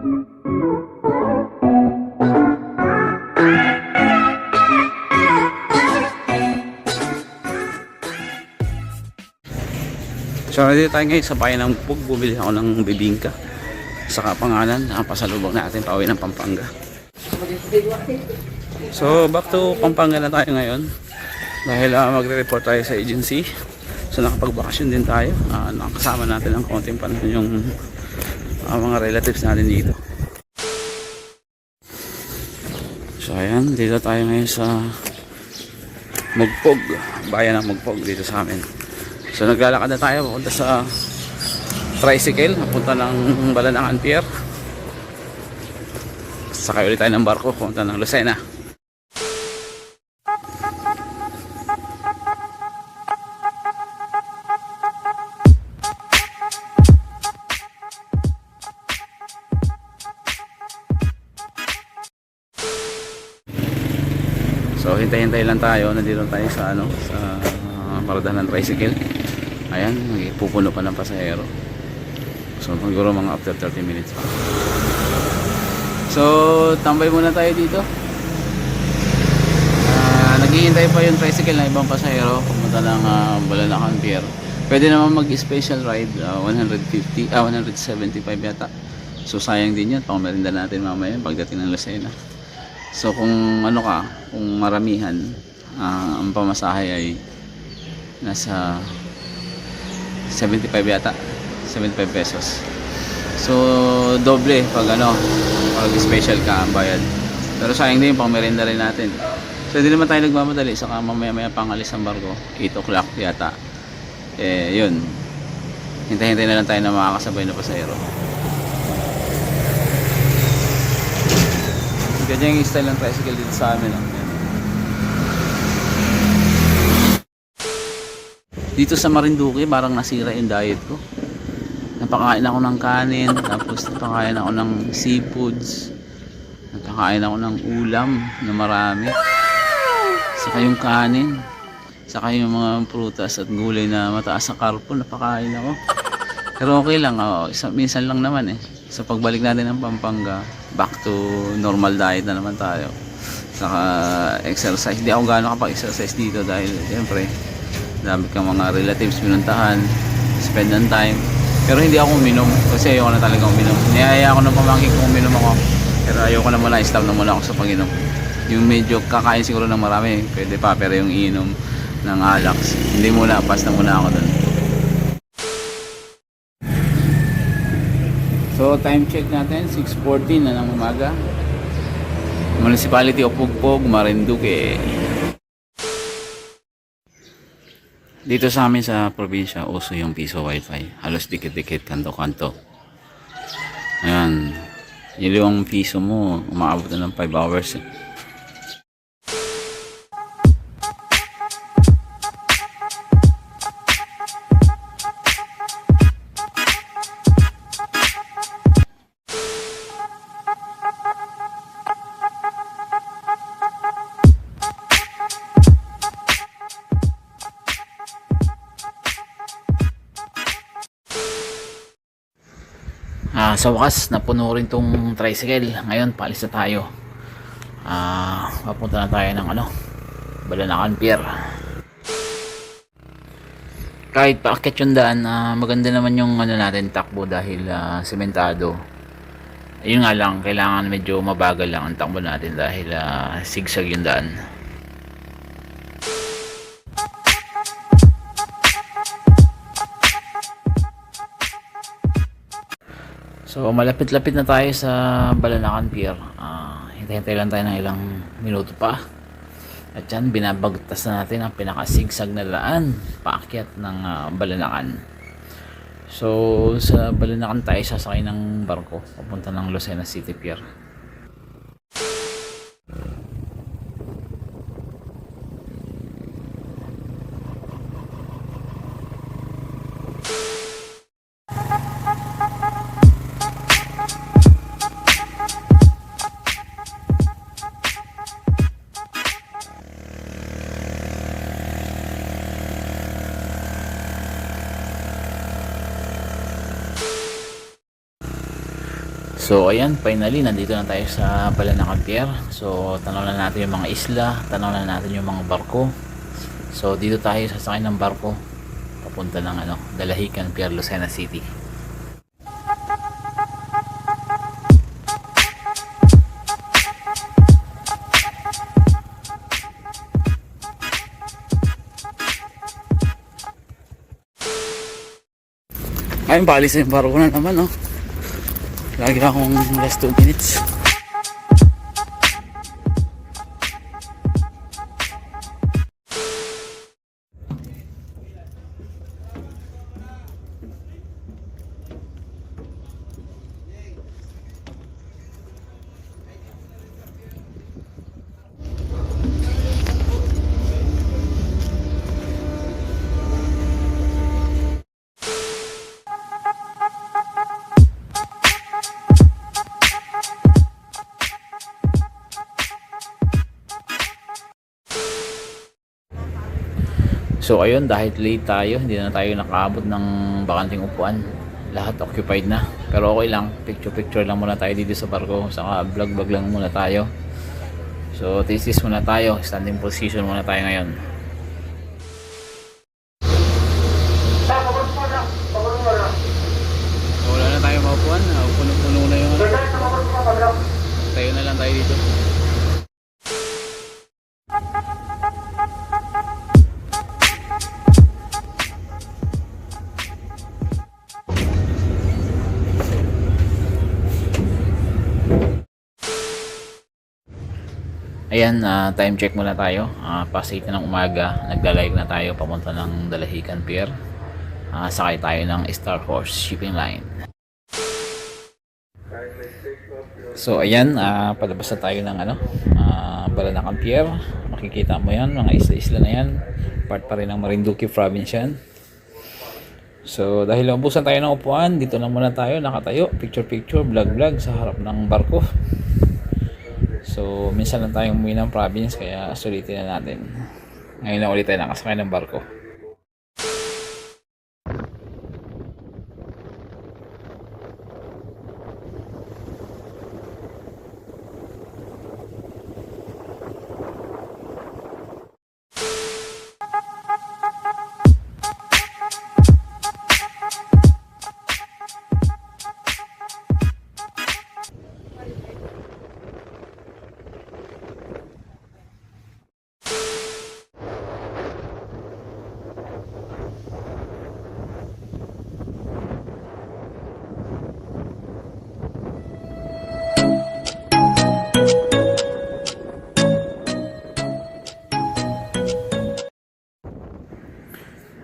So nandito tayo ngayon sa bayan ng Pug. Bumili ako ng bibingka sa Kapangalan. Pasalubong natin pauwi ng Pampanga. So back to Pampanga na tayo ngayon dahil magre-report tayo sa agency. So nakapagbakasyon din tayo. Nakasama natin ng konting panahon yung mga relatives natin dito. So ayan, dito tayo ngayon sa Mugpog, bayan ng Mugpog dito sa amin. So naglalakad na tayo papunta sa tricycle, papunta ng Balanangan Pier. Sakay ulit tayo ng barko papunta ng Lucena. So hintay-hintay lang tayo, nandito tayo sa sa paradahan ng tricycle. Ayan, pupuno pa ng pasahero. So siguro mga after 30 minutes pa. So tambay muna tayo dito. Naghihintay pa yung tricycle na ibang pasahero pumunta ng Balanangan Pier. Pwede naman mag-special ride, 175 yata. So sayang din yun, pang-merinda natin mamaya pagdating ng Lucena. So kung ano ka, kung maramihan, ang pamasahe ay nasa 75 yata, 75 pesos. So doble pag pag special ka ang bayad. Pero sayang din pang merienda rin natin. So hindi naman tayo nagmamadali, saka mamaya pangalis ang barko 8 o'clock yata. Yun, hintay-hintay na lang tayo na makakasabay na pasahero. Ganyan yung style ng tricycle dito sa amin. Dito sa Marinduque, parang nasira yung diet ko. Napakain ako ng kanin, tapos napakain ako ng seafoods, napakain ako ng ulam na marami, saka yung kanin, saka yung mga prutas at gulay na mataas sa karbo, napakain ako. Pero okay lang, minsan lang naman sa pagbalik natin ng Pampanga, back to normal diet na naman tayo. Saka exercise, hindi ako gaano kapag-exercise dito dahil siyempre dami kang mga relatives pinuntahan, spend ng time. Pero hindi ako uminom kasi ayoko na talaga uminom. Niyaya ako ng pamangkin kung uminom ako, pero ayoko na muna, stop na muna ako sa pag-inom. Yung medyo kakain siguro ng marami pwede pa, pero yung inom ng Alax hindi muna, pass na muna ako dun. So time check natin, 6:14 na ng umaga. Municipality of Pugpog, Marinduque. Dito sa amin sa probinsya, uso yung piso wifi. Halos dikit-dikit, kanto-kanto. Ayan. Yung piso mo, umaabot na ng 5 hours. Sa wakas napuno rin tong tricycle. Ngayon paalis na tayo, papunta na tayo ng Balanangan Pier. Kahit paakyat yung daan, maganda naman yung natin takbo dahil sementado. Ayun nga lang, kailangan medyo mabagal lang ang takbo natin dahil sigsag yung daan. So malapit-lapit na tayo sa Balanangan Pier. Hintay-hintay lang tayo ng ilang minuto pa. At yan, binabagtas na natin ang pinakasigsag na daan paakyat ng Balanangan. So sa Balanangan tayo sasakay ng barko papunta ng Lucena City Pier. So ayan, finally nandito na tayo sa Balanacan Pier. So tanaw na natin yung mga isla, tanaw na natin yung mga barko. So dito tayo sasakay ng barko papunta ng Dalahican Pier, Lucena City. Ayun, balis na yung barko na naman, oh. Lagi akong last 2 minutes. So ayun, dahil late tayo, hindi na tayo nakaabot ng bakanting upuan. Lahat occupied na. Pero okay lang, picture lang muna tayo dito sa barko. Saka vlog lang muna tayo. So this muna tayo, standing position muna tayo ngayon. So wala na tayo maupuan, puno-puno na yung tayo na lang tayo dito. Ayan, time check muna tayo. Past 8 na ng umaga, nagdalive na tayo papunta ng Dalahican Pier. Sakay tayo ng Star Horse Shipping Line. So ayan, palabas na tayo ng Balanacan Pier. Makikita mo yan, mga isla-isla na yan. Part pa rin ng Marinduque Province yan. So dahil naubusan tayo ng upuan, dito na muna tayo nakatayo, picture, vlog sa harap ng barko. So minsan lang tayong umuwi ng province, kaya sulitin na natin. Ngayon na ulit tayo nakasakay ng barko.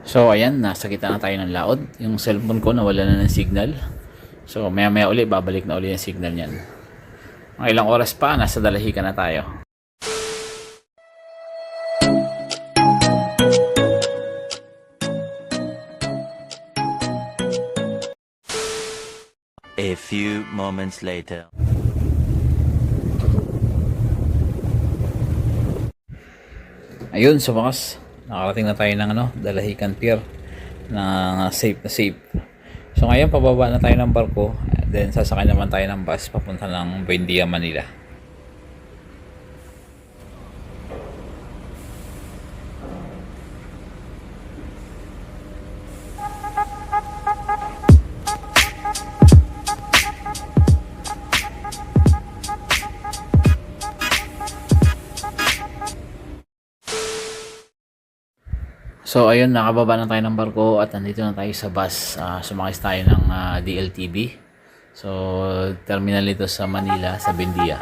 So ayan, nasa gitna na tayo ng laod. Yung cellphone ko nawala na ng signal. So maya uli, babalik na uli yung signal niyan. Mga ilang oras pa, nasa Dalahican na tayo. A few moments later. Ayun, sa wakas nakarating na tayo ng Dalahican Pier na safe na safe. So ngayon pababa na tayo ng barko, then sasakay naman tayo ng bus papunta ng Buendia, Manila. So ayun, nakababa na tayo ng barko at nandito na tayo sa bus. Sumakay tayo ng DLTB. So terminal ito sa Manila, sa Buendia.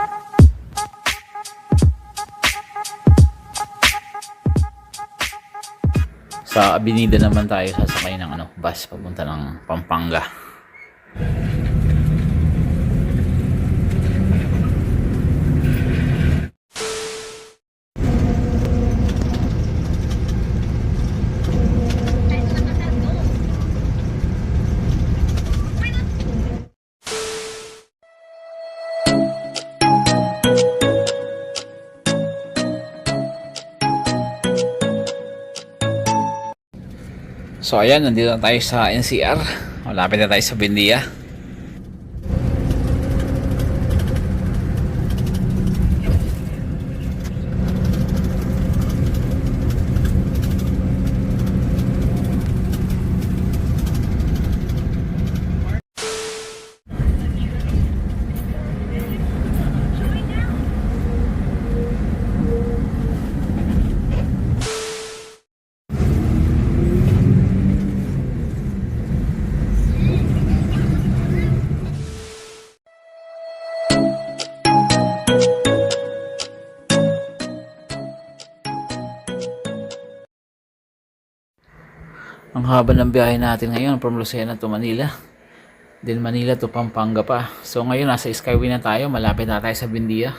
Sa Avenida naman tayo sasakay ng bus papunta ng Pampanga. So ayan, nandito na tayo sa NCR. Malapit na tayo sa Buendia. Ang haba ng biyahe natin ngayon from Lucena to Manila. Then Manila to Pampanga pa. So ngayon nasa Skyway na tayo. Malapit na tayo sa Bindia.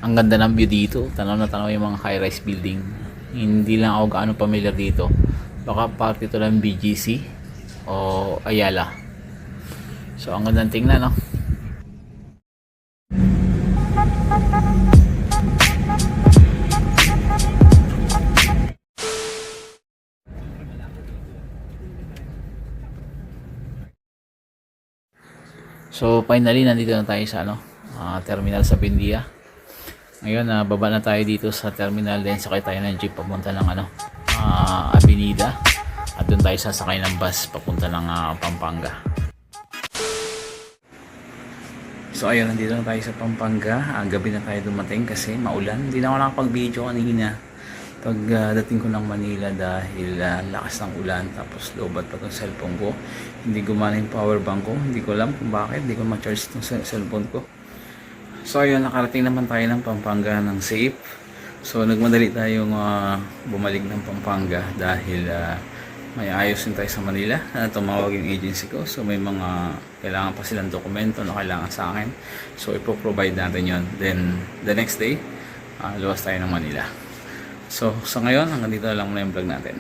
Ang ganda ng view dito. Tanaw na tanaw yung mga high-rise building. Hindi lang ako gaano familiar dito. Baka part ito ng BGC o Ayala. So ang ganda tingnan, no? So finally nandito na tayo sa terminal sa Bindia. Ngayon baba na tayo dito sa terminal, then sakay tayo ng jeep papunta ng Avenida at doon tayo sasakay ng bus papunta ng Pampanga. So ayun, nandito na tayo sa Pampanga. Gabi na tayo dumating kasi maulan. Hindi na ako nakapag-video kanina pag dating ko ng Manila dahil lakas ng ulan, tapos lobat pa itong cellphone ko. Hindi gumana yung power bank ko. Hindi ko alam kung bakit hindi ko ma-charge itong cellphone ko. So ayun, nakarating naman tayo ng Pampanga ng safe. So nagmadali tayong bumalik ng Pampanga dahil may ayos din tayo sa Manila. Tumawag yung agency ko. So may mga kailangan pa silang dokumento na kailangan sa akin. So ipo-provide natin yon. Then the next day, luwas tayo ng Manila. So sa ngayon, hanggang dito na lang muna yung vlog natin.